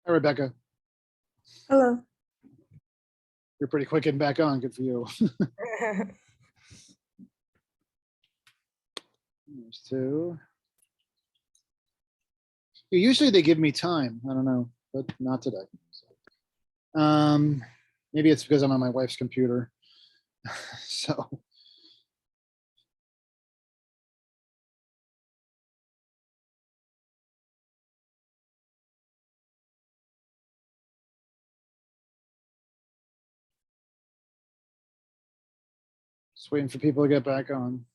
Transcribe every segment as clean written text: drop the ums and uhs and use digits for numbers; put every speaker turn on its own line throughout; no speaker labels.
Hi, Rebecca.
Hello.
You're pretty quick getting back on. Good for you. There's two. Usually they give me time. I don't know, but not today. Maybe it's because I'm on my wife's computer. So. Just waiting for people to get back on.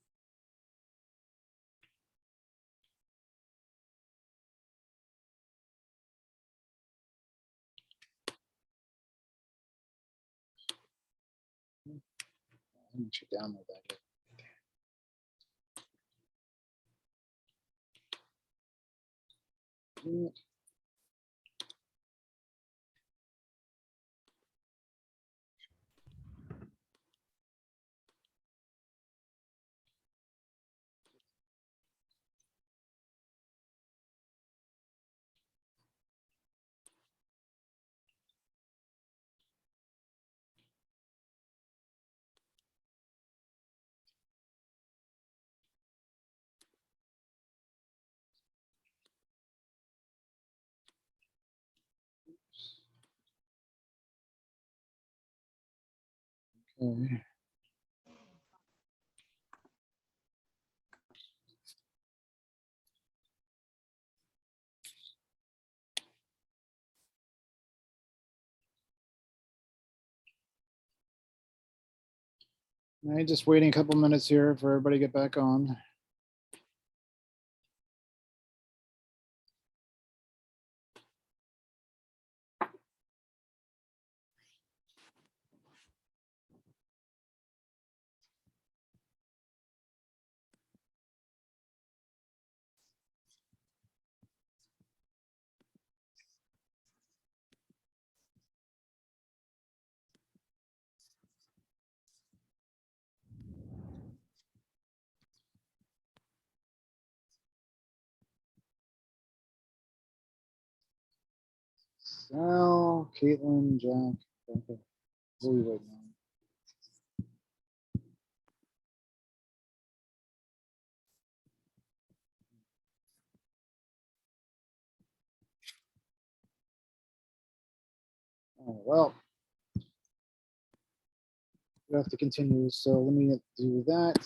Let me check download that. Okay. All right, just waiting a couple minutes here for everybody to get back on. Sal, Caitlin, Jack. Okay. Who are we waiting on? Oh, well, we have to continue. So let me do that.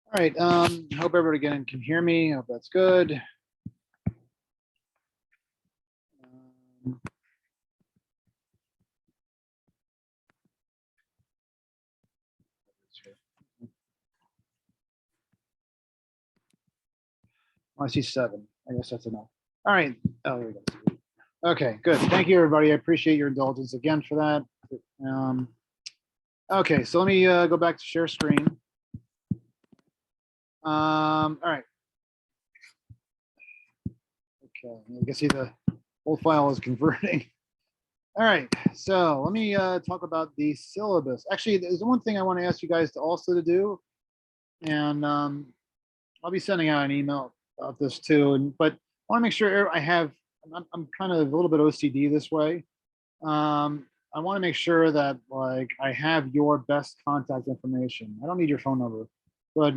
All right. Hope everybody again can hear me. Hope that's good. I see 7. I guess that's enough. All right. Oh, there we go. Okay, good. Thank you, everybody. I appreciate your indulgence again for that. Okay, so let me go back to share screen. All right. Okay, you can see the whole file is converting. All right, so let me talk about the syllabus. Actually, there's one thing I want to ask you guys to also to do, and I'll be sending out an email about this too. But I want to make sure I have. I'm kind of a little bit OCD this way. I want to make sure that like I have your best contact information. I don't need your phone number, but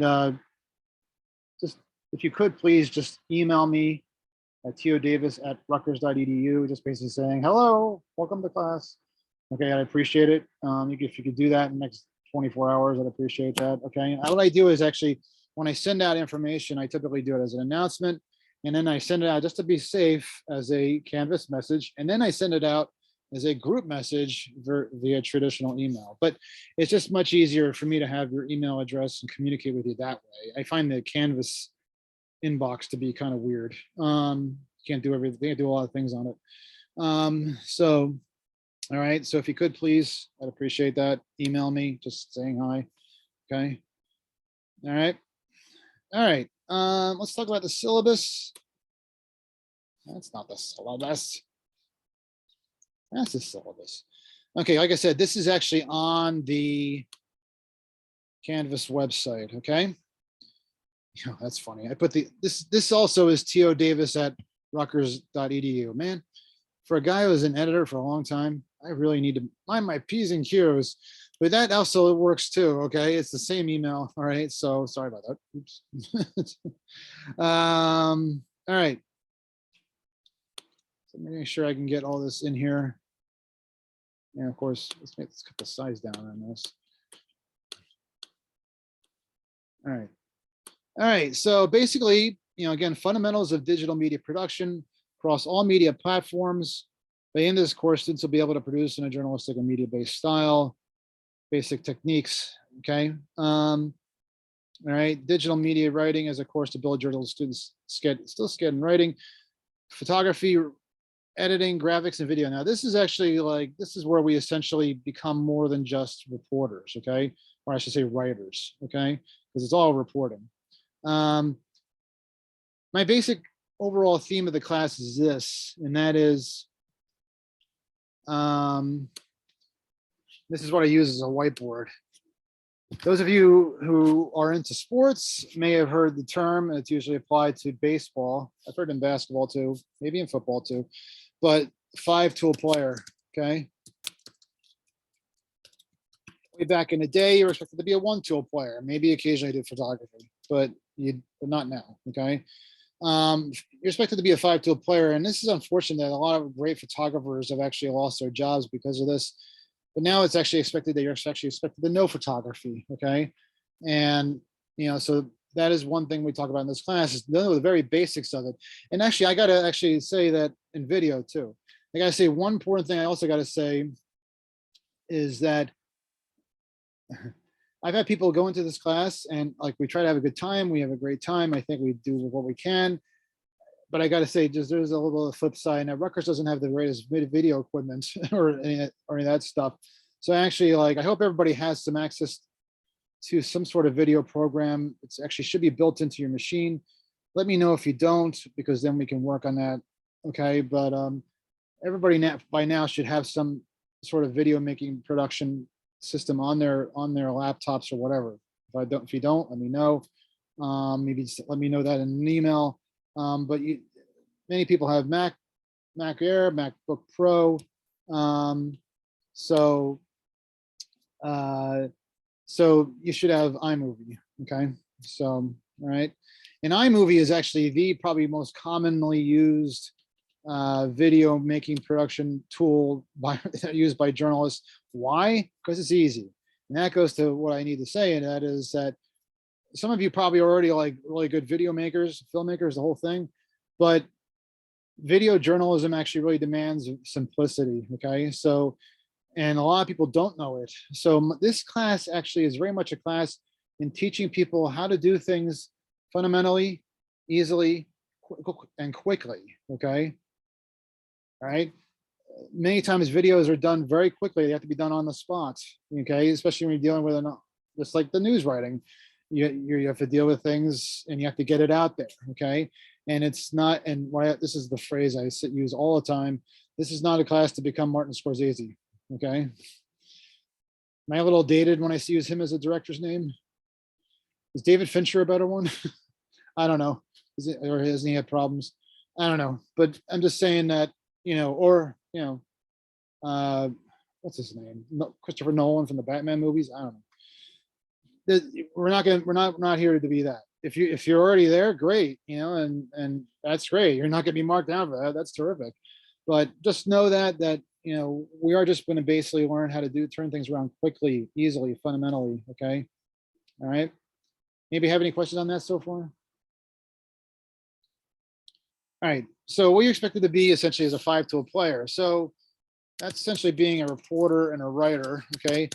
just if you could please just email me at todavis@rutgers.edu, just basically saying hello, welcome to class. Okay, I appreciate it. If you could do that in the next 24 hours, I'd appreciate that. Okay, and what I do is actually when I send out information, I typically do it as an announcement, and then I send it out just to be safe as a Canvas message, and then I send it out as a group message via traditional email. But it's just much easier for me to have your email address and communicate with you that way. I find the Canvas inbox to be kind of weird. Can't do everything, can't do a lot of things on it. So, all right. So if you could please, I'd appreciate that. Email me, just saying hi. Okay. All right. All right. Let's talk about the syllabus. That's not the syllabus. That's the syllabus. Okay, like I said, this is actually on the Canvas website, okay? Yeah, that's funny. I put this also is T.O. Davis at Rutgers.edu. Man, for a guy who was an editor for a long time, I really need to mind my P's and Q's, but that also works too, okay? It's the same email, all right? So sorry about that. Oops. All right. So make sure I can get all this in here. And of course, let's cut the size down on this. All right. All right. So basically, again, fundamentals of digital media production across all media platforms. By the end of this course, students will be able to produce in a journalistic and media-based style, basic techniques. Okay. All right. Digital media writing is a course to build journal students still skilled in writing, photography, editing, graphics, and video. Now, this is actually this is where we essentially become more than just reporters, okay? Or I should say writers, okay? Because it's all reporting. My basic overall theme of the class is this, and that is, this is what I use as a whiteboard. Those of you who are into sports may have heard the term. It's usually applied to baseball. I've heard in basketball too, maybe in football too, but 5-tool player, okay? Way back in the day, you were expected to be a 1-tool player. Maybe occasionally did photography, but not now, okay? You're expected to be a 5-tool player, and this is unfortunate that a lot of great photographers have actually lost their jobs because of this. But now it's actually expected that you're actually expected to know photography, okay? And so that is one thing we talk about in this class, is know the very basics of it. And actually, I gotta actually say that in video too. I gotta say one important thing I also gotta say is that I've had people go into this class and we try to have a good time. We have a great time. I think we do what we can. But I got to say, there's a little flip side. Now, Rutgers doesn't have the greatest video equipment or any of that stuff. So actually, I hope everybody has some access to some sort of video program. It's actually should be built into your machine. Let me know if you don't, because then we can work on that. Okay, but everybody by now should have some sort of video making production system on their laptops or whatever. If you don't, let me know. Maybe just let me know that in an email. But many people have Mac Air, MacBook Pro. So you should have iMovie. Okay. So, all right. And iMovie is actually the probably most commonly used video making production tool used by journalists. Why? Because it's easy. And that goes to what I need to say, and that is that some of you probably already really good video makers, filmmakers, the whole thing, but video journalism actually really demands simplicity, okay? So, and a lot of people don't know it. So this class actually is very much a class in teaching people how to do things fundamentally, easily, and quickly, okay? All right. Many times videos are done very quickly. They have to be done on the spot, okay? Especially when you're dealing with just like the news writing. You have to deal with things and you have to get it out there, okay? And it's not, and this is the phrase I use all the time. This is not a class to become Martin Scorsese, okay? Am I a little dated when I use him as a director's name? Is David Fincher a better one? I don't know. Or hasn't he had problems? I don't know. But I'm just saying that, what's his name? Christopher Nolan from the Batman movies. I don't know. We're not here to be that. If you're already there, great, and that's great. You're not going to be marked down for that. That's terrific. But just know that we are just going to basically learn how to turn things around quickly, easily, fundamentally. Okay. All right. Maybe have any questions on that so far? All right. So what you're expected to be essentially is a 5-tool player. So that's essentially being a reporter and a writer. Okay.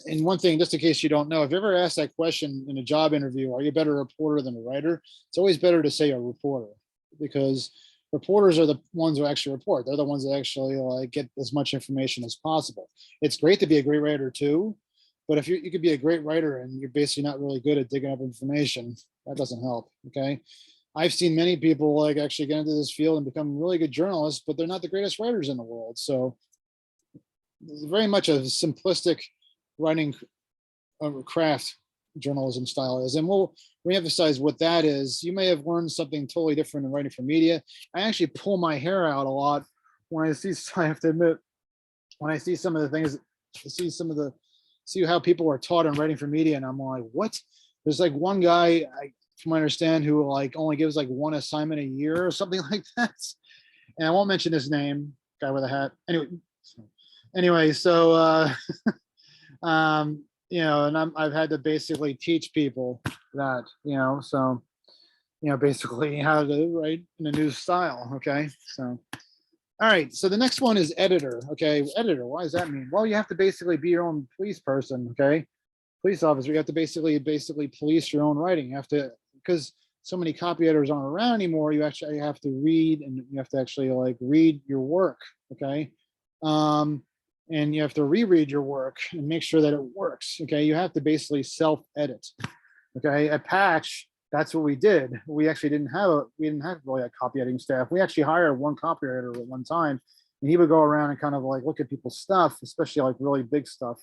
And one thing, just in case you don't know, if you ever asked that question in a job interview, are you a better reporter than a writer? It's always better to say a reporter, because reporters are the ones who actually report. They're the ones that actually get as much information as possible. It's great to be a great writer too, but if you could be a great writer and you're basically not really good at digging up information, that doesn't help. Okay. I've seen many people actually get into this field and become really good journalists, but they're not the greatest writers in the world. So very much a simplistic writing craft journalism style is. And we'll reemphasize what that is. You may have learned something totally different in writing for media. I actually pull my hair out a lot when I see, I have to admit, when I see some of the things, see how people are taught in writing for media, and I'm like, what? There's like one guy, from what I understand, who like only gives like one assignment a year or something like that. And I won't mention his name, guy with a hat. Anyway, so you know, and I've had to basically teach people that, you know, so, you know, basically how to write in a new style. Okay. So, all right. So the next one is editor. Okay. Editor. Why does that mean? Well, you have to basically be your own police person. Okay. Police officer. You have to basically police your own writing. You have to, because so many copy editors aren't around anymore. You actually have to read, and you have to actually like read your work. Okay. And you have to reread your work and make sure that it works. Okay, you have to basically self-edit. Okay, at Patch, that's what we did. We actually didn't have really a copy editing staff. We actually hired one copy editor at one time, and he would go around and kind of like look at people's stuff, especially like really big stuff.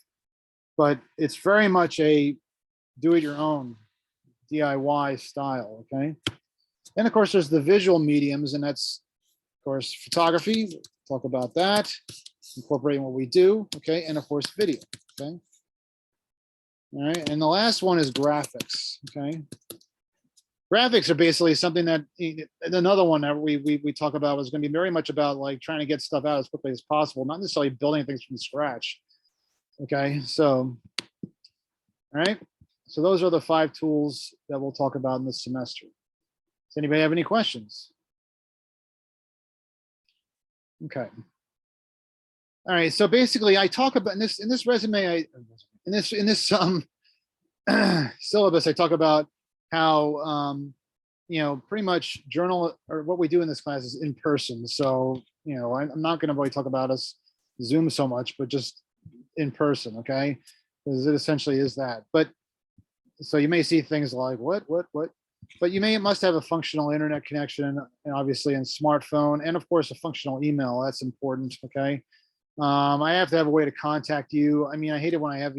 But it's very much a do-it-your-own DIY style. Okay, and of course there's the visual mediums, and that's of course photography. We'll talk about that. Incorporating what we do, okay, and of course video, okay. All right, and the last one is graphics, okay. Graphics are basically something that, another one that we talk about was going to be very much about like trying to get stuff out as quickly as possible, not necessarily building things from scratch, okay. So, all right, so those are the 5 tools that we'll talk about in this semester. Does anybody have any questions? Okay. All right, so basically I talk about in this resume, in this syllabus, I talk about how, you know, pretty much journal, or what we do in this class is in person. So, you know, I'm not going to really talk about us Zoom so much, but just in person, okay? Because it essentially is that. But so you may see things like what, but you must have a functional internet connection, and obviously, and smartphone, and of course a functional email. That's important, okay? I have to have a way to contact you. I mean, I hate it when I have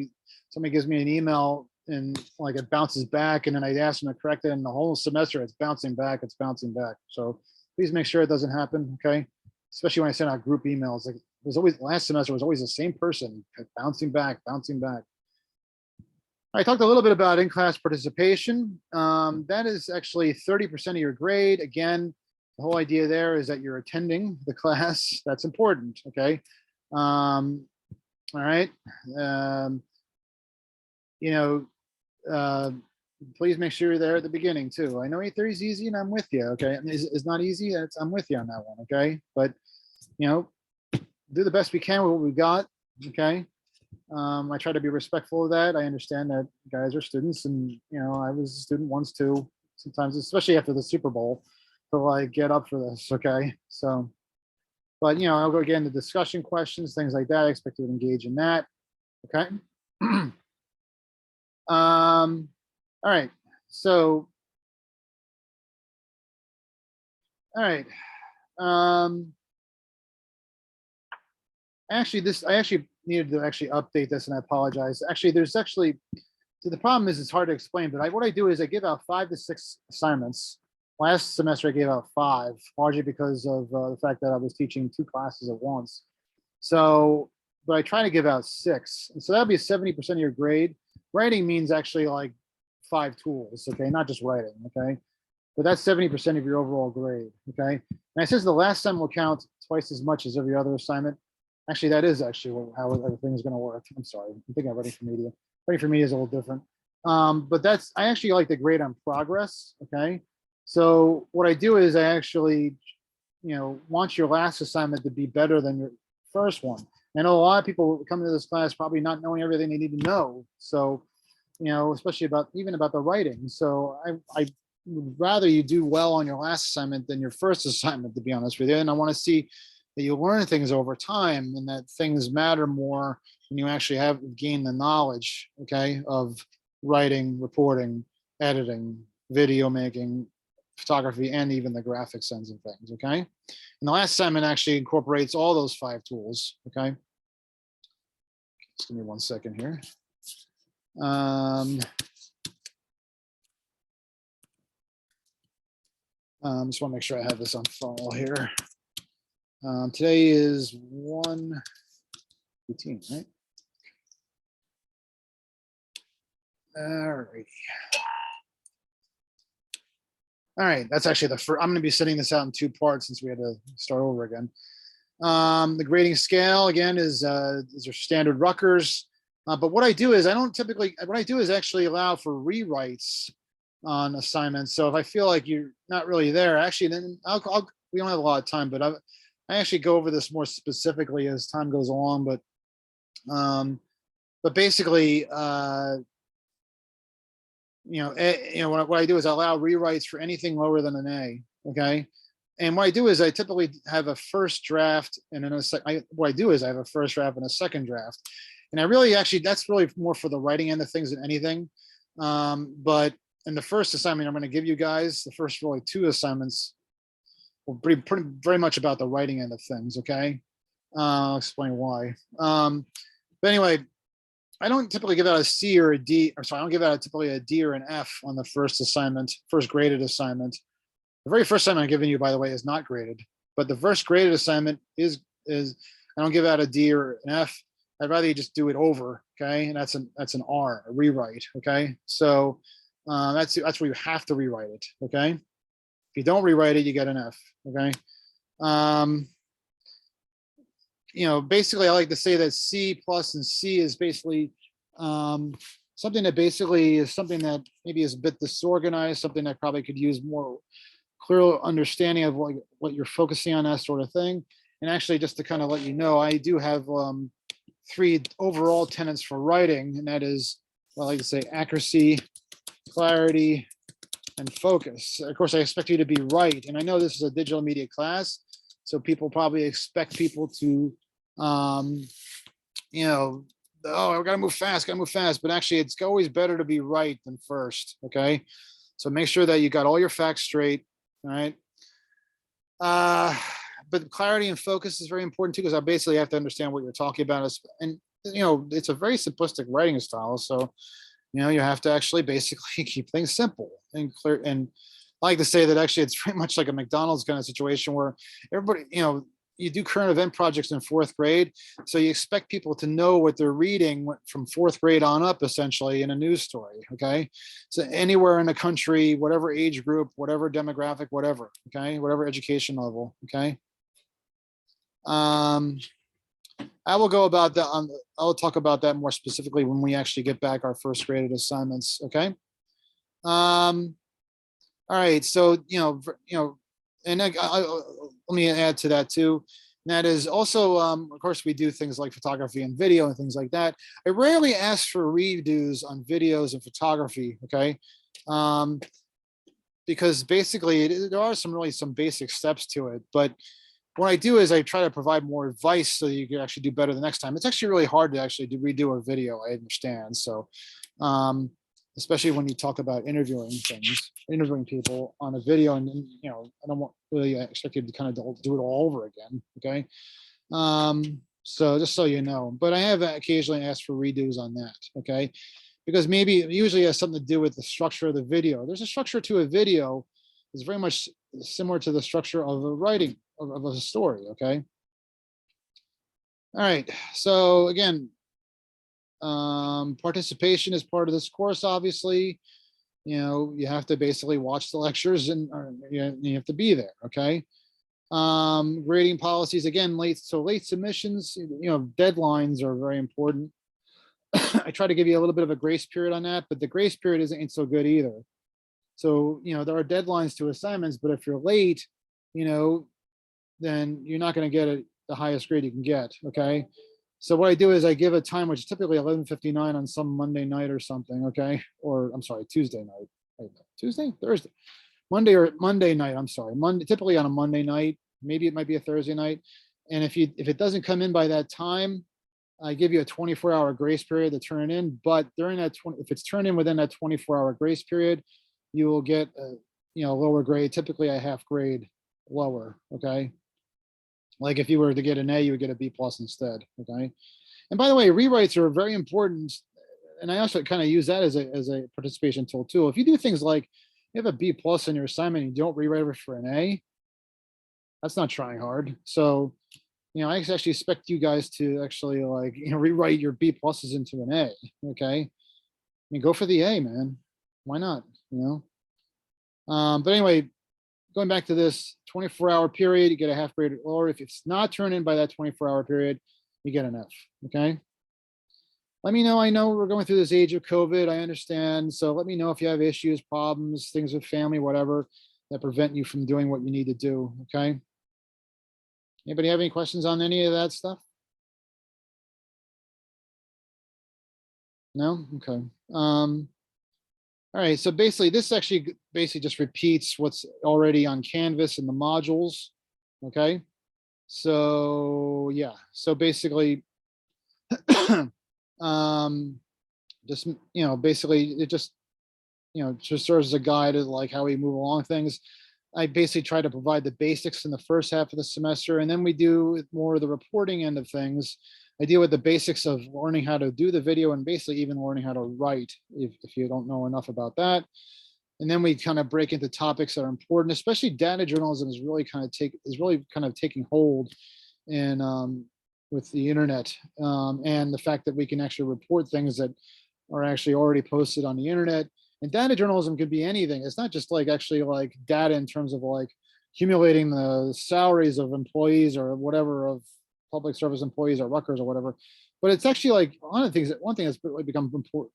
somebody gives me an email and like it bounces back, and then I ask them to correct it, and the whole semester it's bouncing back. So please make sure it doesn't happen, okay? Especially when I send out group emails. Like, it was always, last semester was always the same person, bouncing back. I talked a little bit about in-class participation. That is actually 30% of your grade. Again, the whole idea there is that you're attending the class. That's important, okay? All right. You know, please make sure you're there at the beginning too. I know 8:30 is easy, and I'm with you. Okay, I mean, it's not easy. I'm with you on that one. Okay, but you know, do the best we can with what we got. Okay. I try to be respectful of that. I understand that guys are students, and you know, I was a student once too. Sometimes, especially after the Super Bowl, to like get up for this. Okay, so. But you know, I'll go again to discussion questions, things like that. I expect you to engage in that. Okay. All right. So, all right. Actually, I actually needed to actually update this, and I apologize. Actually, so the problem is it's hard to explain, but what I do is I give out 5 to 6 assignments. Last semester I gave out 5, largely because of the fact that I was teaching 2 classes at once. So, but I try to give out 6. And so that'll be 70% of your grade. Writing means actually like 5 tools, okay? Not just writing, okay? But that's 70% of your overall grade, okay? And I says the last time will count twice as much as every other assignment. Actually, that is actually how everything is gonna work. I'm sorry, I'm thinking of writing for media. Writing for media is a little different. But I actually like to grade on progress, okay? So what I do is I actually, you know, want your last assignment to be better than your first one. I know a lot of people come to this class probably not knowing everything they need to know. So, you know, especially even about the writing. So I would rather you do well on your last assignment than your first assignment, to be honest with you. And I want to see that you learn things over time, and that things matter more when you actually have gained the knowledge, okay, of writing, reporting, editing, video making, photography, and even the graphic sense of things, okay? And the last assignment actually incorporates all those 5 tools, okay? Just give me 1 second here. Just want to make sure I have this on file here. Today is 1:18, right? All right. All right, that's actually the first. I'm going to be sending this out in 2 parts since we had to start over again. The grading scale again is our standard Rutgers. But what I do is what I do is actually allow for rewrites on assignments. So if I feel like you're not really there, actually, then we don't have a lot of time, but I actually go over this more specifically as time goes along. But basically, what I do is I allow rewrites for anything lower than an A. Okay. And what I do is I typically have a first draft and then what I do is I have a first draft and a second draft. And I really that's really more for the writing end of things than anything. But in the first assignment, I'm going to give you guys the first really 2 assignments will be very much about the writing end of things. Okay. I'll explain why. But anyway, I don't typically give out a C or a D, or sorry, I don't give out typically a D or an F on the first assignment, first graded assignment. The very first assignment I'm giving you, by the way, is not graded, but the first graded assignment is I don't give out a D or an F. I'd rather you just do it over, okay? And that's an R, a rewrite, okay? So that's where you have to rewrite it, okay? If you don't rewrite it, you get an F, okay? Basically I like to say that C plus and C is basically something that basically is something that maybe is a bit disorganized, something that probably could use more clear understanding of what you're focusing on, that sort of thing. And actually, just to kind of let you know, I do have 3 overall tenets for writing, and that is, I like to say, accuracy, clarity, and focus. Of course, I expect you to be right. And I know this is a digital media class, so people probably expect people to, oh, I gotta move fast. But actually, it's always better to be right than first, okay? So make sure that you got all your facts straight, all right? But clarity and focus is very important too, because I basically have to understand what you're talking about. And, it's a very simplistic writing style. So, you have to actually basically keep things simple and clear. And I like to say that actually it's very much like a McDonald's kind of situation where everybody, you do current event projects in 4th grade. So you expect people to know what they're reading from 4th grade on up, essentially, in a news story, okay? So anywhere in the country, whatever age group, whatever demographic, whatever, okay? Whatever education level, okay? I will go about that I'll talk about that more specifically when we actually get back our first graded assignments, okay? All right, so, and let me add to that too. And that is also, of course, we do things like photography and video and things like that. I rarely ask for redos on videos and photography, okay? Because basically there are some basic steps to it, but what I do is I try to provide more advice so you can actually do better the next time. It's actually really hard to actually redo a video, I understand. So, especially when you talk about interviewing people on a video, and I don't really expect you to kind of do it all over again, okay? So just so you know, but I have occasionally asked for redos on that, okay? Because maybe it usually has something to do with the structure of the video. There's a structure to a video that's very much similar to the structure of a writing of a story, okay? All right, so again, participation is part of this course, obviously. You have to basically watch the lectures and you have to be there, okay? Grading policies, again, late submissions, deadlines are very important. I try to give you a little bit of a grace period on that, but the grace period ain't so good either. So, there are deadlines to assignments, but if you're late, then you're not going to get the highest grade you can get, okay? So what I do is I give a time, which is typically 11:59 on some Monday night or something, okay? Or I'm sorry, Tuesday night. Thursday, Monday night, I'm sorry. Typically on a Monday night, maybe it might be a Thursday night. And if it doesn't come in by that time, I give you a 24-hour grace period to turn it in. But during that if it's turned in within that 24-hour grace period, you will get a lower grade, typically a half grade lower, okay? Like if you were to get an A, you would get a B plus instead, okay? And by the way, rewrites are very important. And I also kind of use that as a participation tool too. If you do things like you have a B plus in your assignment and you don't rewrite it for an A, that's not trying hard. So, I actually expect you guys to actually like, rewrite your B pluses into an A. Okay. I mean, go for the A, man. Why not? But anyway, going back to this 24-hour period, you get a half grade, or if it's not turned in by that 24-hour period, you get an F. Okay. Let me know. I know we're going through this age of COVID. I understand. So let me know if you have issues, problems, things with family, whatever, that prevent you from doing what you need to do. Okay. Anybody have any questions on any of that stuff? No? Okay. All right. So basically, this actually just repeats what's already on Canvas in the modules. Okay. So yeah. So basically, just basically it just serves as a guide of like how we move along things. I basically try to provide the basics in the first half of the semester, and then we do more of the reporting end of things. I deal with the basics of learning how to do the video and basically even learning how to write if you don't know enough about that. And then we kind of break into topics that are important, especially data journalism is really kind of taking hold in with the internet, and the fact that we can actually report things that are actually already posted on the internet. And data journalism could be anything. It's not just like actually like data in terms of like accumulating the salaries of employees or whatever, of public service employees or Rutgers or whatever, but it's actually like one thing that's really become important,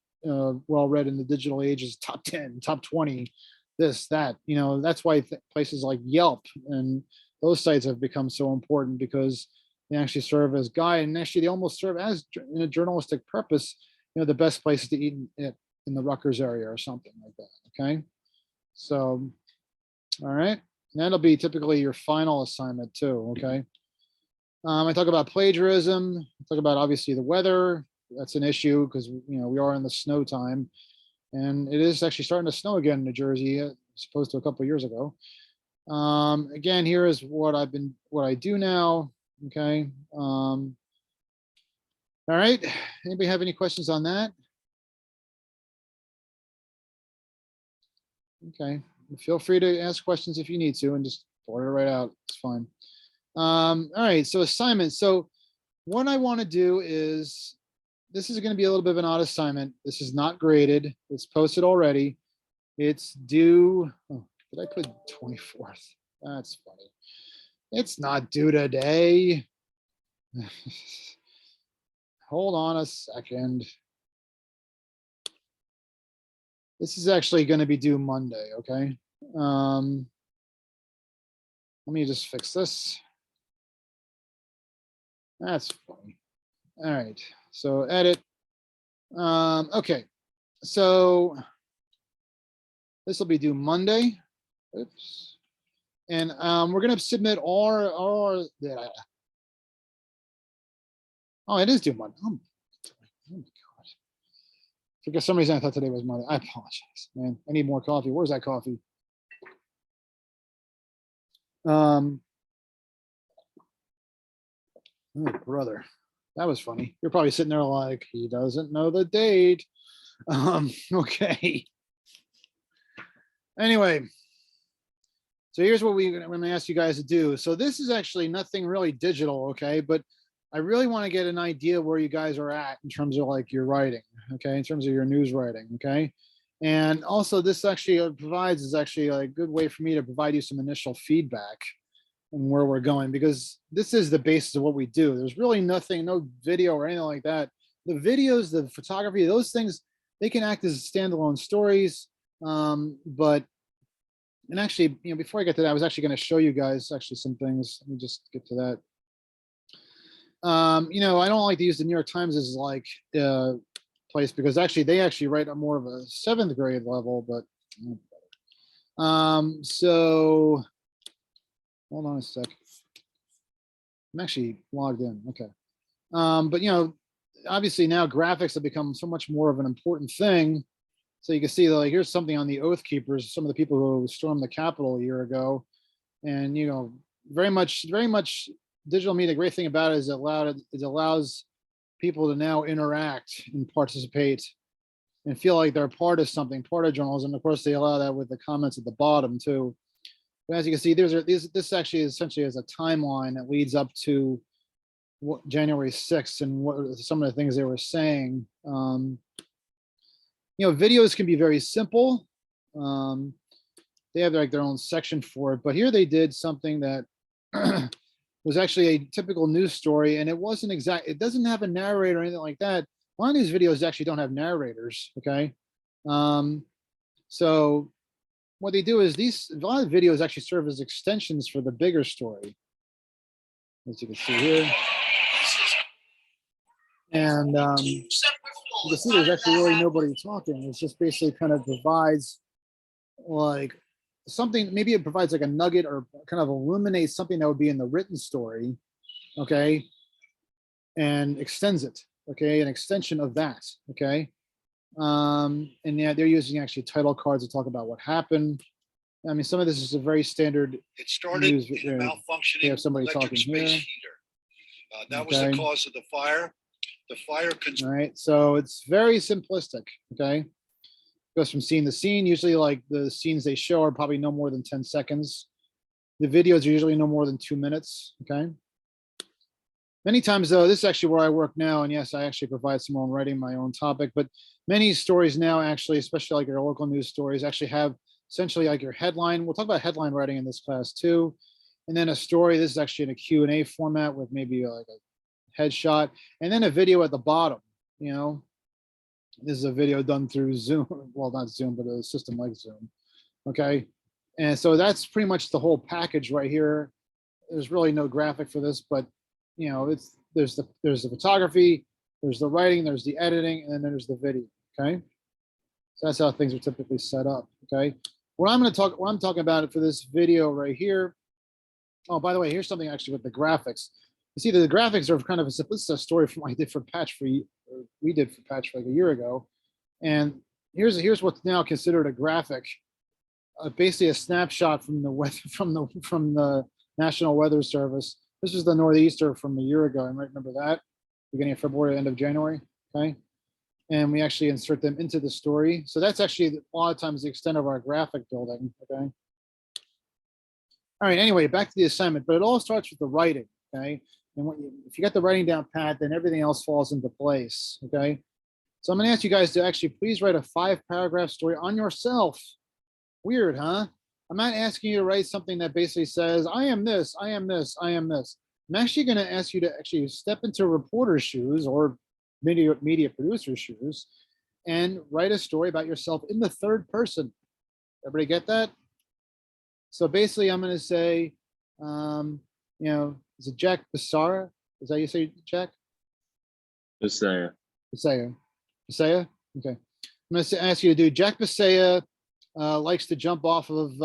well read in the digital age is top 10, top 20, this, that, that's why places like Yelp and those sites have become so important, because they actually serve as guide, and actually they almost serve as, in a journalistic purpose, the best places to eat in the Rutgers area or something like that. Okay. So, all right. And that'll be typically your final assignment too. Okay. I talk about plagiarism. I talk about obviously the weather. That's an issue because we are in the snow time, and it is actually starting to snow again in New Jersey, as opposed to a couple of years ago. Again, here is what I do now. Okay. All right. Anybody have any questions on that? Okay. Feel free to ask questions if you need to, and just blurt it right out. It's fine. All right. So assignments. So what I want to do is, this is going to be a little bit of an odd assignment. This is not graded. It's posted already. It's due. Oh, did I put 24th? That's funny. It's not due today. Hold on a second. This is actually going to be due Monday. Okay. Let me just fix this. That's funny. All right. So edit. Okay. So this will be due Monday. Oops. And we're going to submit our yeah. Oh, it is due Monday. Oh my God. For some reason, I thought today was Monday. I apologize, man. I need more coffee. Where's that coffee? Oh, brother. That was funny. You're probably sitting there like, he doesn't know the date. Okay. Anyway, so here's what I'm going to ask you guys to do. So this is actually nothing really digital, okay? But I really want to get an idea where you guys are at in terms of like your writing, okay? In terms of your news writing, okay? And also this actually is actually a good way for me to provide you some initial feedback on where we're going, because this is the basis of what we do. There's really nothing, no video or anything like that. The videos, the photography, those things, they can act as standalone stories. But actually, before I get to that, I was actually going to show you guys actually some things. Let me just get to that. I don't like to use the New York Times as like place, because actually they actually write on more of a 7th grade level, but so hold on a sec. I'm actually logged in. Okay. But obviously now graphics have become so much more of an important thing. So you can see like, here's something on the Oath Keepers, some of the people who stormed the Capitol a year ago. And, very much digital media. The great thing about it is it allows people to now interact and participate and feel like they're part of something, part of journalism. Of course, they allow that with the comments at the bottom too. But as you can see, this actually essentially is a timeline that leads up to January 6th and what some of the things they were saying. Videos can be very simple. They have like their own section for it, but here they did something that was actually a typical news story, and it wasn't exact. It doesn't have a narrator or anything like that. A lot of these videos actually don't have narrators. Okay, so what they do is a lot of videos actually serve as extensions for the bigger story, as you can see here. And you can see there's actually really nobody talking. It's just basically kind of provides like something, maybe it provides like a nugget or kind of illuminates something that would be in the written story, okay, and extends it, okay, an extension of that, okay. And yeah, they're using actually title cards to talk about what happened. I mean, some of this is a very standard.
It started
news,
in a malfunctioning
they have somebody
electric
talking
space
here.
heater. That was the cause of the fire. The fire.
All right, so it's very simplistic, okay. Goes from scene to scene. Usually like the scenes they show are probably no more than 10 seconds. The videos are usually no more than 2 minutes, okay. Many times though, this is actually where I work now, and yes, I actually provide some own writing, my own topic, but many stories now actually, especially like your local news stories, actually have essentially like your headline. We'll talk about headline writing in this class too. And then a story, this is actually in a Q&A format with maybe like a headshot, and then a video at the bottom, you know. This is a video done through Zoom. Well, not Zoom, but a system like Zoom. Okay. And so that's pretty much the whole package right here. There's really no graphic for this, but you know, there's the photography, there's the writing, there's the editing, and then there's the video. Okay. So that's how things are typically set up. Okay. What I'm talking about for this video right here. Oh, by the way, here's something actually with the graphics. You see, the graphics are kind of this is a story from I did for Patch for we did for Patch like a year ago, and here's what's now considered a graphic, basically a snapshot from the weather from the National Weather Service. This is the nor'easter from a year ago. I might remember that, beginning of February, end of January. Okay, and we actually insert them into the story. So that's actually a lot of times the extent of our graphic building. Okay. All right. Anyway, back to the assignment, but it all starts with the writing. Okay. And if you got the writing down pat, then everything else falls into place, okay? So I'm gonna ask you guys to actually please write a 5-paragraph story on yourself. Weird, huh? I'm not asking you to write something that basically says, I am this, I am this, I am this. I'm actually gonna ask you to actually step into reporter's shoes or media producer's shoes and write a story about yourself in the third person. Everybody get that? So basically I'm gonna say, you know, is it Jack Bissara? Is that how you say Jack?
Bisaya.
Bisaya. Bisaya? Okay. I'm going to ask you to do Jack Bisaya likes to jump off of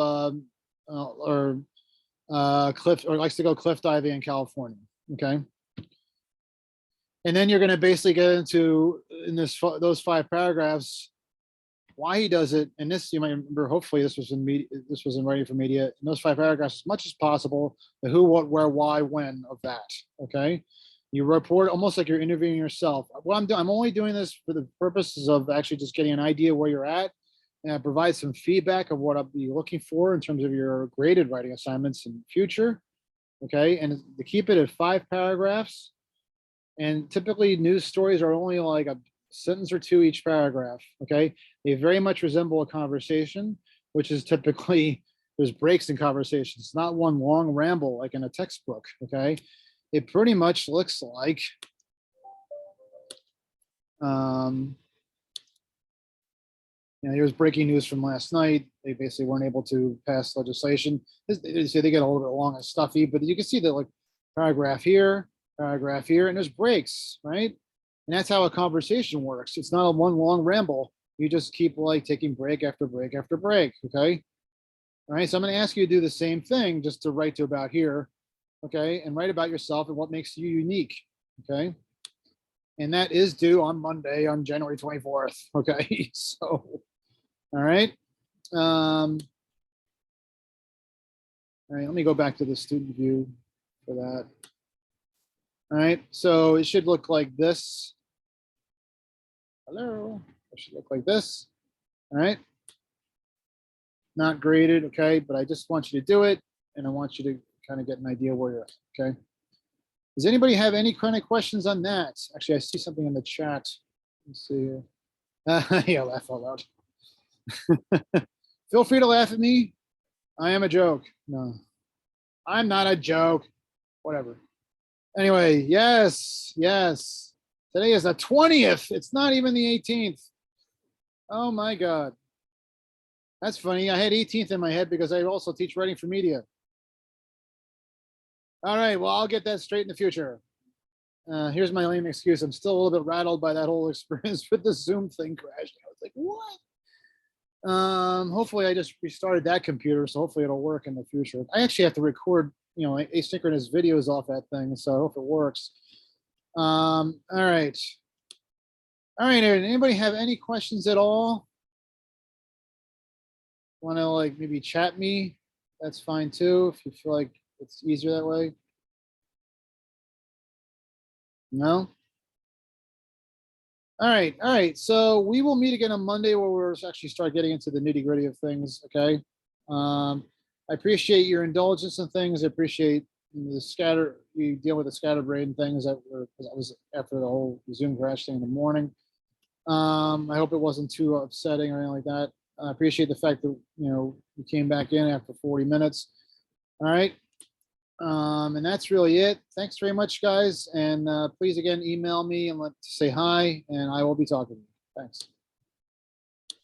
cliff, or likes to go cliff diving in California. Okay. And then you're going to basically get into those 5 paragraphs why he does it. And this, you might remember, hopefully this was in media, this was in writing for media, in those 5 paragraphs as much as possible, the who, what, where, why, when of that. Okay. You report almost like you're interviewing yourself. What I'm doing, I'm only doing this for the purposes of actually just getting an idea where you're at, and provide some feedback of what I'll be looking for in terms of your graded writing assignments in the future. Okay. And to keep it at 5 paragraphs, and typically news stories are only like a sentence or 2 each paragraph. Okay. They very much resemble a conversation, which is typically, there's breaks in conversations. It's not one long ramble like in a textbook. Okay. It pretty much looks like, here's breaking news from last night. They basically weren't able to pass legislation. They say they get a little bit long and stuffy, but you can see that like paragraph here, and there's breaks, right? And that's how a conversation works. It's not a one long ramble. You just keep like taking break after break after break, okay? All right, so I'm gonna ask you to do the same thing, just to write to about here, okay? And write about yourself and what makes you unique, okay? And that is due on Monday, on January 24th, okay? So, all right. All right, let me go back to the student view for that. All right, so it should look like this. Hello, it should look like this. All right. Not graded, okay, but I just want you to do it, and I want you to kind of get an idea where you're at, okay? Does anybody have any kind of questions on that? Actually, I see something in the chat. Let's see here. Yeah, laugh out loud. Feel free to laugh at me. I am a joke. No, I'm not a joke. Whatever. Anyway, yes, yes. Today is the 20th. It's not even the 18th. Oh my God. That's funny. I had 18th in my head because I also teach writing for media. All right, well, I'll get that straight in the future. Here's my lame excuse. I'm still a little bit rattled by that whole experience with the Zoom thing crashing. I was like, what? Hopefully I just restarted that computer, so hopefully it'll work in the future. I actually have to record, asynchronous videos off that thing, so I hope it works. All right. All right, Aaron, anybody have any questions at all? Want to like maybe chat me? That's fine too, if you feel like it's easier that way. No? All right. So we will meet again on Monday where we'll actually start getting into the nitty gritty of things, okay? I appreciate your indulgence in things. I appreciate you deal with the scatterbrain things that was after the whole Zoom crash thing in the morning. I hope it wasn't too upsetting or anything like that. I appreciate the fact that, you came back in after 40 minutes. All right. And that's really it. Thanks very much, guys. And please, again, email me and say hi, and I will be talking to you. Thanks.